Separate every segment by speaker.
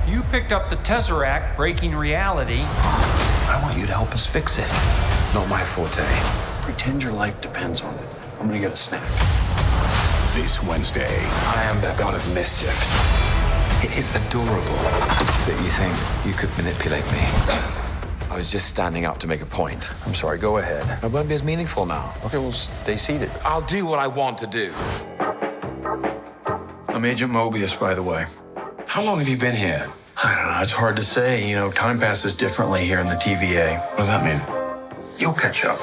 Speaker 1: You picked up the Tesseract, breaking reality. I want you to help us fix it.
Speaker 2: Not my forte. Pretend your life depends on it. I'm gonna get a snack.
Speaker 3: This Wednesday.
Speaker 2: I am the god of mischief. It is adorable that you think you could manipulate me. I was just standing up to make a point. I'm sorry, go ahead. It won't be as meaningful now.
Speaker 1: Okay, well, stay seated.
Speaker 2: I'll do what I want to do. I'm Agent Mobius, by the way. How long have you been here? I don't know, it's hard to say. You know, time passes differently here in the TVA. What does that mean? You'll catch up.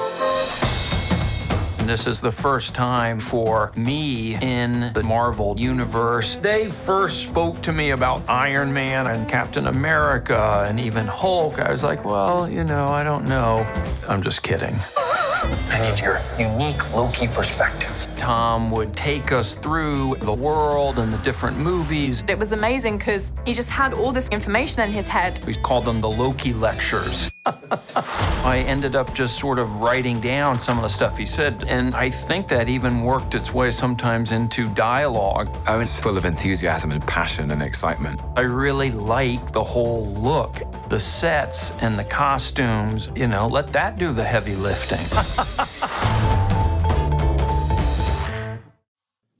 Speaker 1: This is the first time for me in the Marvel universe. They first spoke to me about Iron Man and Captain America and even Hulk. I was like, well, you know, I don't know. I'm just kidding.
Speaker 2: I need your unique Loki perspective.
Speaker 1: Tom would take us through the world and the different movies.
Speaker 4: It was amazing because he just had all this information in his head.
Speaker 1: We called them the Loki lectures. I ended up just sort of writing down some of the stuff he said, and I think that even worked its way sometimes into dialogue.
Speaker 5: I was full of enthusiasm and passion and excitement.
Speaker 1: I really like the whole look, the sets and the costumes. You know, let that do the heavy lifting.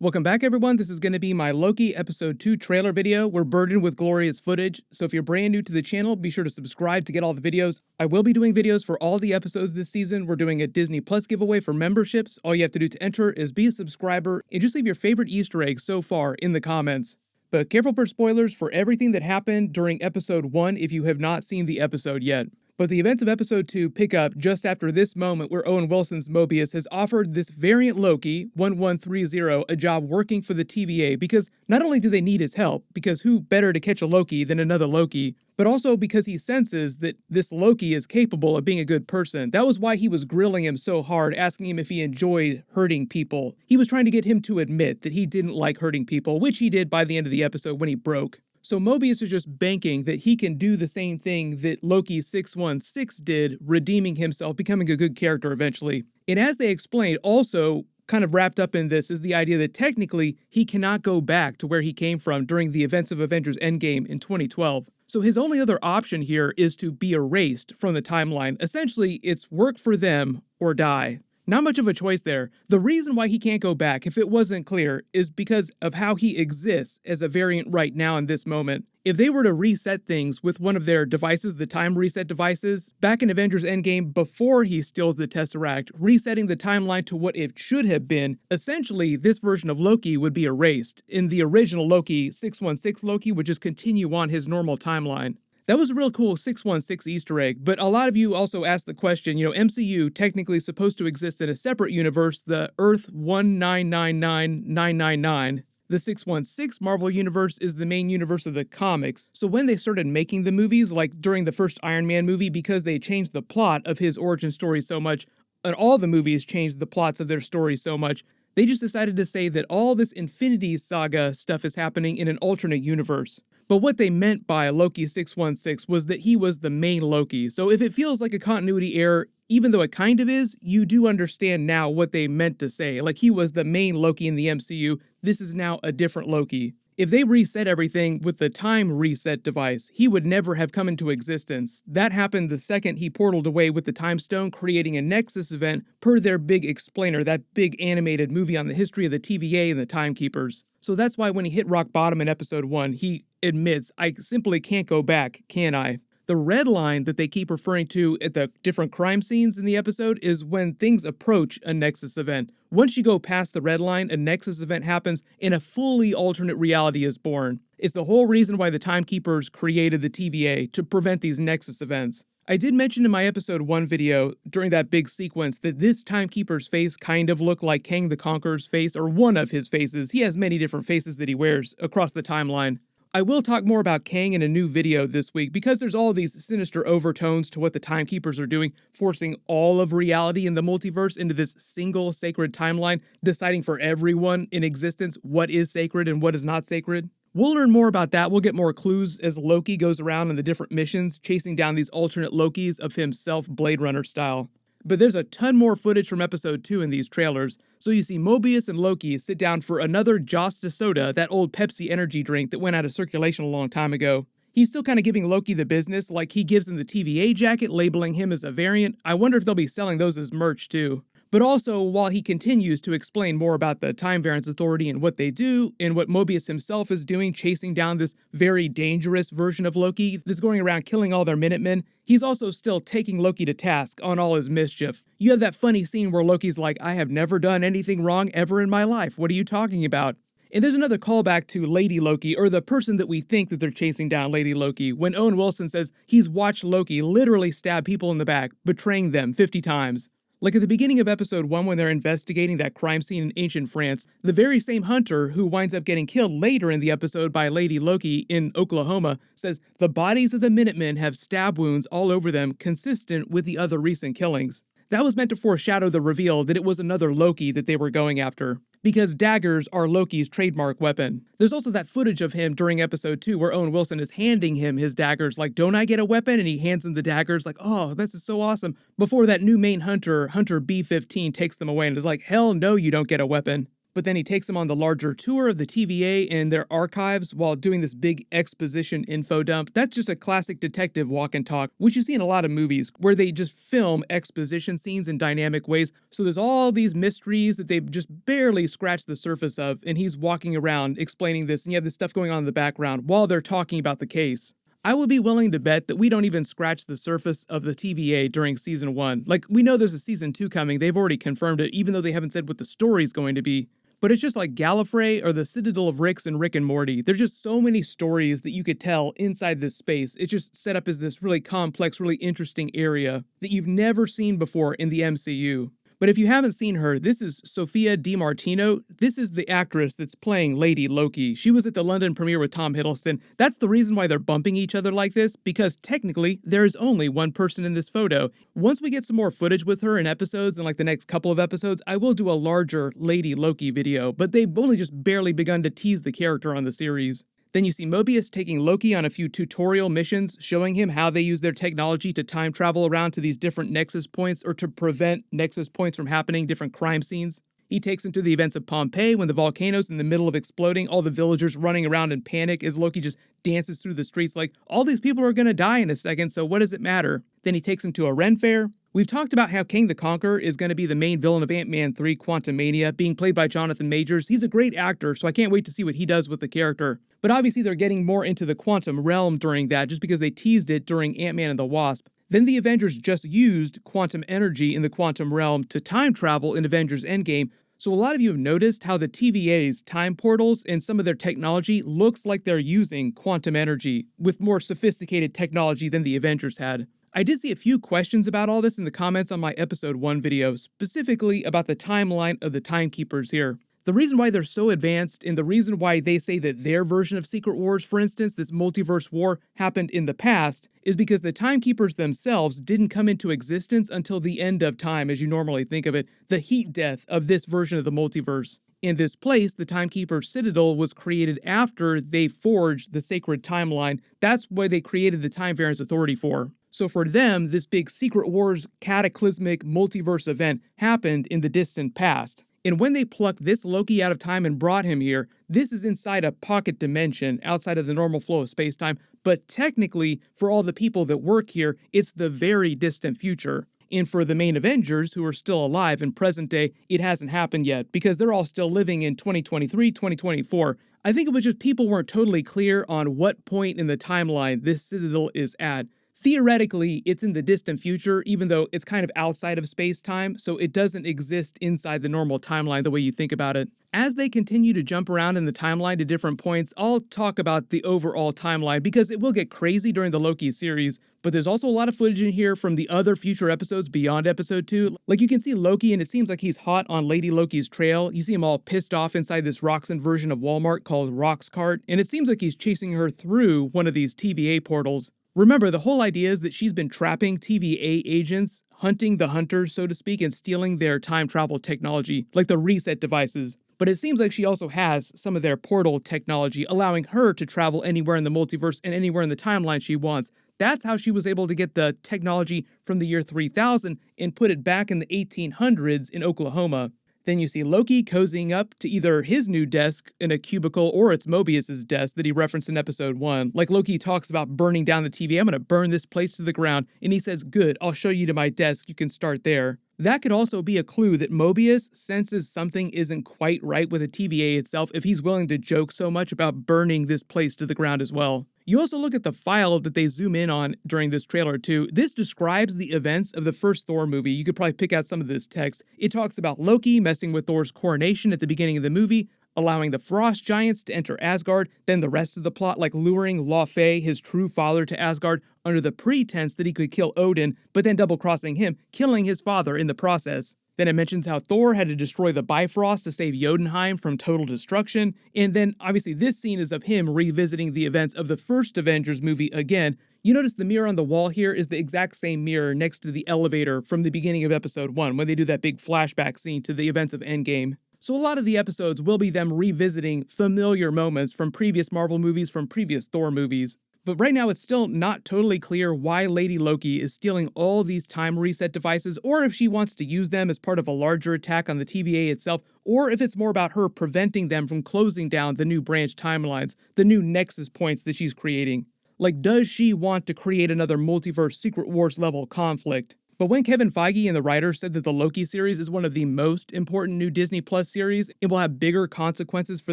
Speaker 6: Welcome back, everyone. This is going to be my Loki Episode 2 trailer video. We're burdened with glorious footage, so if you're brand new to the channel, be sure to subscribe to get all the videos. I will be doing videos for all the episodes this season. We're doing a Disney Plus giveaway for memberships. All you have to do to enter is be a subscriber and just leave your favorite Easter egg so far in the comments. But careful for spoilers for everything that happened during Episode 1 if you have not seen the episode yet. But the events of Episode 2 pick up just after this moment where Owen Wilson's Mobius has offered this variant Loki, 1130, a job working for the TVA because not only do they need his help, because who better to catch a Loki than another Loki, but also because he senses that this Loki is capable of being a good person. That was why he was grilling him so hard, asking him if he enjoyed hurting people. He was trying to get him to admit that he didn't like hurting people, which he did by the end of the episode when he broke. So Mobius is just banking that he can do the same thing that Loki 616 did, redeeming himself, becoming a good character eventually. And as they explained, also kind of wrapped up in this is the idea that technically he cannot go back to where he came from during the events of Avengers Endgame in 2012. So his only other option here is to be erased from the timeline. Essentially, it's work for them or die. Not much of a choice there. The reason why he can't go back, if it wasn't clear, is because of how he exists as a variant right now in this moment. If they were to reset things with one of their devices, the time reset devices, back in Avengers Endgame, before he steals the Tesseract, resetting the timeline to what it should have been, essentially this version of Loki would be erased. In the original Loki, 616 Loki would just continue on his normal timeline. That was a real cool 616 Easter egg, but a lot of you also asked the question, you know, MCU technically is supposed to exist in a separate universe, the Earth 1999999. The 616 Marvel Universe is the main universe of the comics, so when they started making the movies, like during the first Iron Man movie, because they changed the plot of his origin story so much, and all the movies changed the plots of their stories so much, they just decided to say that all this Infinity Saga stuff is happening in an alternate universe. But what they meant by Loki 616 was that he was the main Loki. So if it feels like a continuity error, even though it kind of is, you do understand now what they meant to say. Like he was the main Loki in the MCU, this is now a different Loki. If they reset everything with the time reset device, he would never have come into existence. That happened the second he portaled away with the Time Stone, creating a Nexus event per their big explainer, that big animated movie on the history of the TVA and the Timekeepers. So that's why when he hit rock bottom in episode 1, he admits, I simply can't go back, can I? The red line that they keep referring to at the different crime scenes in the episode is when things approach a Nexus event. Once you go past the red line, a Nexus event happens and a fully alternate reality is born. It's the whole reason why the Timekeepers created the TVA, to prevent these Nexus events. I did mention in my episode 1 video, during that big sequence, that this Timekeeper's face kind of looked like Kang the Conqueror's face, or one of his faces. He has many different faces that he wears across the timeline. I will talk more about Kang in a new video this week because there's all these sinister overtones to what the Timekeepers are doing, forcing all of reality in the multiverse into this single sacred timeline, deciding for everyone in existence what is sacred and what is not sacred. We'll learn more about that. We'll get more clues as Loki goes around in the different missions, chasing down these alternate Lokis of himself Blade Runner style. But there's a ton more footage from episode 2 in these trailers, so you see Mobius and Loki sit down for another Joss de Soda, that old Pepsi energy drink that went out of circulation a long time ago. He's still kind of giving Loki the business, like he gives him the TVA jacket, labeling him as a variant. I wonder if they'll be selling those as merch too. But also, while he continues to explain more about the Time Variance Authority and what they do, and what Mobius himself is doing, chasing down this very dangerous version of Loki that's going around killing all their Minutemen, he's also still taking Loki to task on all his mischief. You have that funny scene where Loki's like, I have never done anything wrong ever in my life. What are you talking about? And there's another callback to Lady Loki, or the person that we think that they're chasing down, Lady Loki, when Owen Wilson says he's watched Loki literally stab people in the back, betraying them 50 times. Like at the beginning of episode 1 when they're investigating that crime scene in ancient France, the very same hunter who winds up getting killed later in the episode by Lady Loki in Oklahoma says the bodies of the Minutemen have stab wounds all over them consistent with the other recent killings. That was meant to foreshadow the reveal that it was another Loki that they were going after, because daggers are Loki's trademark weapon. There's also that footage of him during episode 2 where Owen Wilson is handing him his daggers, like, don't I get a weapon? And he hands him the daggers, like, oh, this is so awesome. Before that new main hunter, Hunter B-15, takes them away and is like, hell no, you don't get a weapon. But then he takes them on the larger tour of the TVA and their archives while doing this big exposition info dump. That's just a classic detective walk and talk, which you see in a lot of movies, where they just film exposition scenes in dynamic ways. So there's all these mysteries that they've just barely scratched the surface of, and he's walking around explaining this, and you have this stuff going on in the background while they're talking about the case. I would be willing to bet that we don't even scratch the surface of the TVA during season 1. Like, we know there's a season 2 coming, they've already confirmed it, even though they haven't said what the story's going to be. But it's just like Gallifrey or the Citadel of Ricks and Rick and Morty. There's just so many stories that you could tell inside this space. It's just set up as this really complex, really interesting area that you've never seen before in the MCU. But if you haven't seen her, this is Sophia DiMartino. This is the actress that's playing Lady Loki. She was at the London premiere with Tom Hiddleston. That's the reason why they're bumping each other like this, because technically there is only one person in this photo. Once we get some more footage with her in episodes, in like the next couple of episodes, I will do a larger Lady Loki video, but they've only just barely begun to tease the character on the series. Then you see Mobius taking Loki on a few tutorial missions, showing him how they use their technology to time travel around to these different nexus points or to prevent nexus points from happening, different crime scenes. He takes him to the events of Pompeii when the volcano's in the middle of exploding, all the villagers running around in panic as Loki just dances through the streets like, all these people are gonna die in a second, so what does it matter? Then he takes him to a Ren fair. We've talked about how Kang the Conqueror is going to be the main villain of Ant-Man 3 Quantumania, being played by Jonathan Majors. He's a great actor, so I can't wait to see what he does with the character. But obviously they're getting more into the quantum realm during that, just because they teased it during Ant-Man and the Wasp. Then the Avengers just used quantum energy in the quantum realm to time travel in Avengers Endgame, so a lot of you have noticed how the TVA's time portals and some of their technology looks like they're using quantum energy, with more sophisticated technology than the Avengers had. I did see a few questions about all this in the comments on my episode 1 video, specifically about the timeline of the Timekeepers here. The reason why they're so advanced, and the reason why they say that their version of Secret Wars, for instance, this multiverse war, happened in the past, is because the Timekeepers themselves didn't come into existence until the end of time, as you normally think of it, the heat death of this version of the multiverse. In this place, the Timekeeper Citadel was created after they forged the sacred timeline. That's why they created the Time Variance Authority for. So for them, this big Secret Wars cataclysmic multiverse event happened in the distant past. And when they plucked this Loki out of time and brought him here, this is inside a pocket dimension outside of the normal flow of space-time, but technically, for all the people that work here, it's the very distant future. And for the main Avengers, who are still alive in present day, it hasn't happened yet, because they're all still living in 2023, 2024. I think it was just people weren't totally clear on what point in the timeline this Citadel is at. Theoretically, it's in the distant future, even though it's kind of outside of space-time, so it doesn't exist inside the normal timeline the way you think about it. As they continue to jump around in the timeline to different points, I'll talk about the overall timeline, because it will get crazy during the Loki series, but there's also a lot of footage in here from the other future episodes beyond episode 2. Like, you can see Loki, and it seems like he's hot on Lady Loki's trail. You see him all pissed off inside this Roxxon version of Walmart called Roxcart, and it seems like he's chasing her through one of these TVA portals. Remember, the whole idea is that she's been trapping TVA agents, hunting the hunters, so to speak, and stealing their time travel technology, like the reset devices. But it seems like she also has some of their portal technology, allowing her to travel anywhere in the multiverse and anywhere in the timeline she wants. That's how she was able to get the technology from the year 3000 and put it back in the 1800s in Oklahoma. Then you see Loki cozying up to either his new desk in a cubicle or it's Mobius's desk that he referenced in episode 1. Like Loki talks about burning down the TV. I'm going to burn this place to the ground. And he says, good, I'll show you to my desk. You can start there. That could also be a clue that Mobius senses something isn't quite right with the TVA itself if he's willing to joke so much about burning this place to the ground as well. You also look at the file that they zoom in on during this trailer too. This describes the events of the first Thor movie. You could probably pick out some of this text. It talks about Loki messing with Thor's coronation at the beginning of the movie, allowing the frost giants to enter Asgard, then the rest of the plot like luring Laufey, his true father, to Asgard under the pretense that he could kill Odin, but then double-crossing him, killing his father in the process. Then it mentions how Thor had to destroy the Bifrost to save Jotunheim from total destruction, and then obviously this scene is of him revisiting the events of the first Avengers movie again. You notice the mirror on the wall here is the exact same mirror next to the elevator from the beginning of episode 1 when they do that big flashback scene to the events of Endgame. So a lot of the episodes will be them revisiting familiar moments from previous Marvel movies, from previous Thor movies. But right now it's still not totally clear why Lady Loki is stealing all these time reset devices, or if she wants to use them as part of a larger attack on the TVA itself, or if it's more about her preventing them from closing down the new branch timelines, the new nexus points that she's creating. Like, does she want to create another multiverse Secret Wars level conflict? But when Kevin Feige and the writers said that the Loki series is one of the most important new Disney Plus series and will have bigger consequences for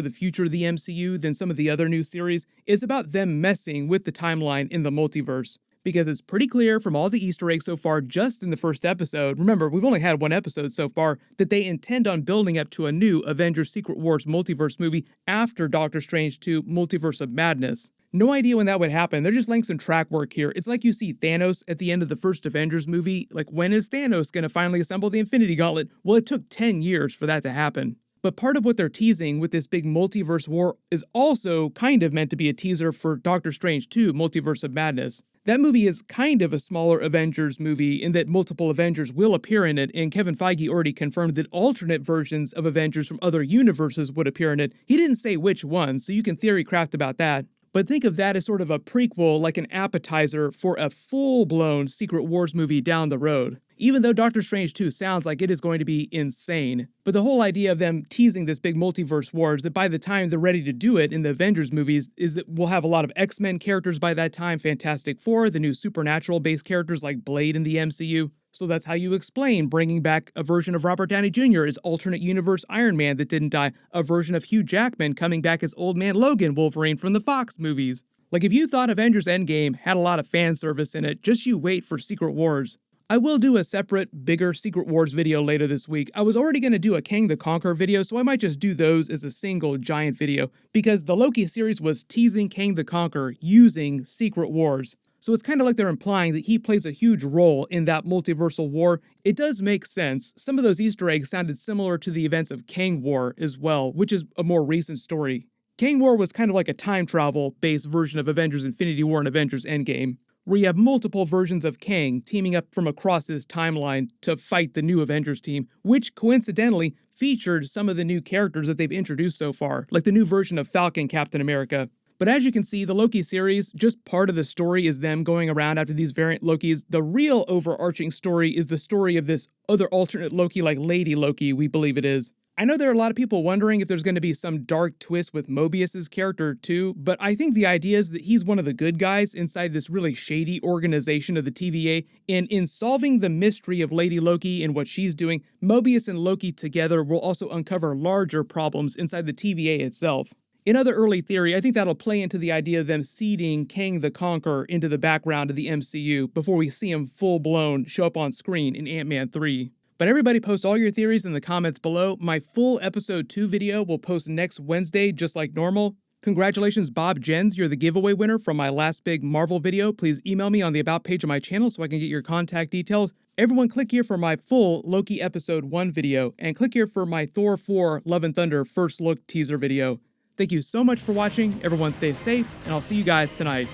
Speaker 6: the future of the MCU than some of the other new series, it's about them messing with the timeline in the multiverse. Because it's pretty clear from all the Easter eggs so far just in the first episode, remember, we've only had one episode so far, that they intend on building up to a new Avengers Secret Wars multiverse movie after Doctor Strange 2 Multiverse of Madness. No idea when that would happen. They're just laying some track work here. It's like you see Thanos at the end of the first Avengers movie. Like, when is Thanos going to finally assemble the Infinity Gauntlet? Well, it took 10 years for that to happen. But part of what they're teasing with this big multiverse war is also kind of meant to be a teaser for Doctor Strange 2 Multiverse of Madness. That movie is kind of a smaller Avengers movie in that multiple Avengers will appear in it, and Kevin Feige already confirmed that alternate versions of Avengers from other universes would appear in it. He didn't say which ones, so you can theory craft about that. But think of that as sort of a prequel, like an appetizer for a full-blown Secret Wars movie down the road. Even though Doctor Strange 2 sounds like it is going to be insane. But the whole idea of them teasing this big multiverse war is that by the time they're ready to do it in the Avengers movies, is that we'll have a lot of X-Men characters by that time, Fantastic Four, the new supernatural-based characters like Blade in the MCU. So that's how you explain bringing back a version of Robert Downey Jr. as alternate universe Iron Man that didn't die, a version of Hugh Jackman coming back as Old Man Logan Wolverine from the Fox movies. Like, if you thought Avengers Endgame had a lot of fan service in it, just you wait for Secret Wars. I will do a separate, bigger Secret Wars video later this week. I was already going to do a Kang the Conqueror video, so I might just do those as a single giant video, because the Loki series was teasing Kang the Conqueror using Secret Wars. So it's kind of like they're implying that he plays a huge role in that multiversal war. It does make sense. Some of those Easter eggs sounded similar to the events of Kang War as well, which is a more recent story. Kang War was kind of like a time travel-based version of Avengers Infinity War and Avengers Endgame, where you have multiple versions of Kang teaming up from across his timeline to fight the new Avengers team, which coincidentally featured some of the new characters that they've introduced so far, like the new version of Falcon Captain America. But as you can see, the Loki series, just part of the story is them going around after these variant Lokis. The real overarching story is the story of this other alternate Loki, like Lady Loki, we believe it is. I know there are a lot of people wondering if there's going to be some dark twist with Mobius's character too, but I think the idea is that he's one of the good guys inside this really shady organization of the TVA, and in solving the mystery of Lady Loki and what she's doing, Mobius and Loki together will also uncover larger problems inside the TVA itself. In other early theory, I think that'll play into the idea of them seeding Kang the Conqueror into the background of the MCU before we see him full-blown show up on screen in Ant-Man 3. But everybody post all your theories in the comments below. My full episode 2 video will post next Wednesday just like normal. Congratulations, Bob Jens, you're the giveaway winner from my last big Marvel video. Please email me on the About page of my channel so I can get your contact details. Everyone click here for my full Loki episode 1 video, and click here for my Thor 4 Love and Thunder first look teaser video. Thank you so much for watching, everyone stay safe, and I'll see you guys tonight.